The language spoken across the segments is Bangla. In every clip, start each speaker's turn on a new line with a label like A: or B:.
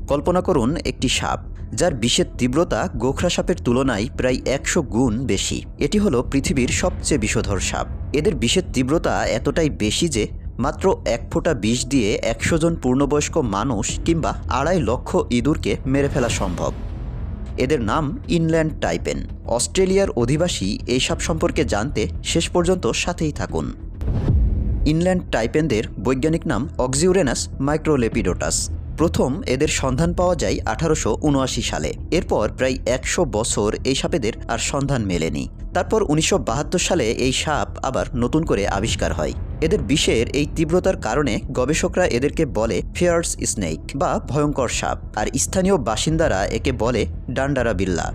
A: কল্পনা করুন একটি সাপ যার বিষের তীব্রতা গোখরা সাপের তুলনায় প্রায় ১০০ গুণ বেশি। এটি হলো পৃথিবীর সবচেয়ে বিষধর সাপ। এদের বিষের তীব্রতা এতটাই বেশি যে মাত্র ১ ফোঁটা বিষ দিয়ে ১০০ জন পূর্ণবয়স্ক মানুষ কিংবা ২.৫ লক্ষ ইঁদুরকে মেরে ফেলা সম্ভব। এদের নাম ইনল্যান্ড টাইপেন। অস্ট্রেলিয়ার অধিবাসী এই সাপ সম্পর্কে জানতে শেষ পর্যন্ত সাথেই থাকুন। ইনল্যান্ড টাইপেনদের বৈজ্ঞানিক নাম অক্সিউরেনাস মাইক্রোলেপিডোটাস। প্রথম এদের সন্ধান পাওয়া যায় ১৮৭৯ সালে। এরপর প্রায় ১০০ বছর এই সাপেদের আর সন্ধান মেলেনি। তারপর ১৯৭২ সালে এই সাপ আবার নতুন করে আবিষ্কার হয়। এদের বিষের এই তীব্রতার কারণে গবেষকরা এদেরকে বলে ফিয়ার্স স্নেক বা ভয়ঙ্কর সাপ, আর স্থানীয় বাসিন্দারা একে বলে ডান্ডারা বিল্লা।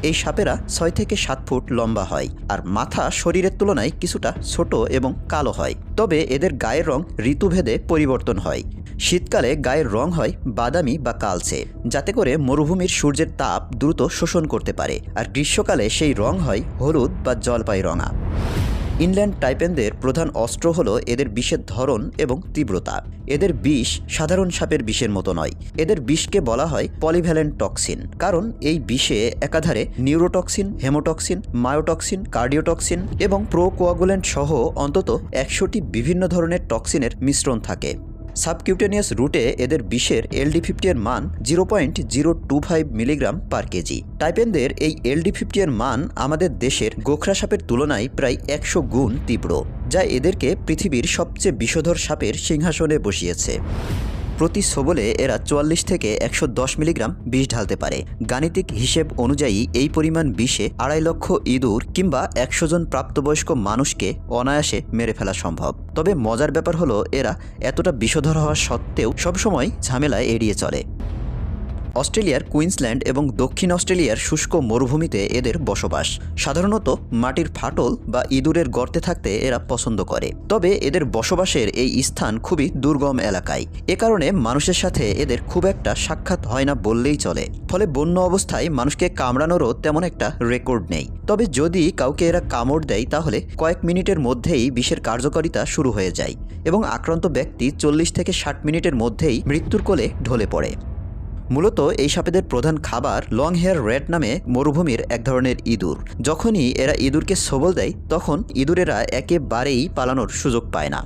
A: এই সাপেরা ৬ থেকে ৭ ফুট লম্বা হয় আর মাথা শরীরের তুলনায় কিছুটা ছোট এবং কালো হয়। তবে এদের গায়ের রং ঋতুভেদে পরিবর্তন হয়। শীতকালে গায়ের রং হয় বাদামি বা কালচে, যাতে করে মরুভূমির সূর্যের তাপ দ্রুত শোষণ করতে পারে, আর গ্রীষ্মকালে সেই রং হয় হলুদ বা জলপাই রঙা। ইনল্যান্ড টাইপেনদের প্রধান অস্ত্র হল এদের বিষের ধরন এবং তীব্রতা। এদের বিষ সাধারণ সাপের বিষের মতো নয়। এদের বিষকে বলা হয় পলিভ্যালেন্ট টক্সিন, কারণ এই বিষে একাধারে নিউরোটক্সিন, হেমোটক্সিন, মায়োটক্সিন, কার্ডিওটক্সিন এবং প্রোকোয়াগুলেন্ট সহ অন্তত ১০০টি বিভিন্ন ধরনের টক্সিনের মিশ্রণ থাকে। সাবকিউটেনিয়াস রুটে এদের বিষের LD50 এর মান 0.025 মিলিগ্রাম পার কেজি। টাইপেনদের এই LD50 এর মান আমাদের দেশের গোখরা সাপের তুলনায় প্রায় ১০০ গুণ তীব্র, যা এদেরকে পৃথিবীর সবচেয়ে বিষধর সাপের সিংহাসনে বসিয়েছে। প্রতি ছোবলে এরা ৪৪ থেকে ১১০ মিলিগ্রাম বিষ ঢালতে পারে। গাণিতিক হিসেব অনুযায়ী এই পরিমাণ বিষে ২.৫ লক্ষ ইঁদুর কিংবা ১০০ জন প্রাপ্তবয়স্ক মানুষকে অনায়াসে মেরে ফেলা সম্ভব। তবে মজার ব্যাপার হলো এরা এতটা বিষধর হওয়া সত্ত্বেও সবসময় ঝামেলায় এড়িয়ে চলে। অস্ট্রেলিয়ার কুইন্সল্যান্ড এবং দক্ষিণ অস্ট্রেলিয়ার শুষ্ক মরুভূমিতে এদের বসবাস। সাধারণত মাটির ফাটল বা ইঁদুরের গর্তে থাকতে এরা পছন্দ করে। তবে এদের বসবাসের এই স্থান খুবই দুর্গম এলাকায়। এ কারণে মানুষের সাথে এদের খুব একটা সাক্ষাৎ হয় না বললেই চলে। ফলে বন্য অবস্থায় মানুষকে কামড়ানোরও তেমন একটা রেকর্ড নেই। তবে যদি কাউকে এরা কামড় দেয় তাহলে কয়েক মিনিটের মধ্যেই বিষের কার্যকারিতা শুরু হয়ে যায় এবং আক্রান্ত ব্যক্তি ৪০ থেকে ৬০ মিনিটের মধ্যেই মৃত্যুর কোলে ঢলে পড়ে। মূলত এই সাপেদের প্রধান খাবার লং হেয়ার র্যাট নামে মরুভূমির এক ধরনের ইঁদুর। যখনই এরা ইঁদুরকে ছোবল দেয় তখন ইঁদুরেরা একেবারেই পালানোর সুযোগ পায় না।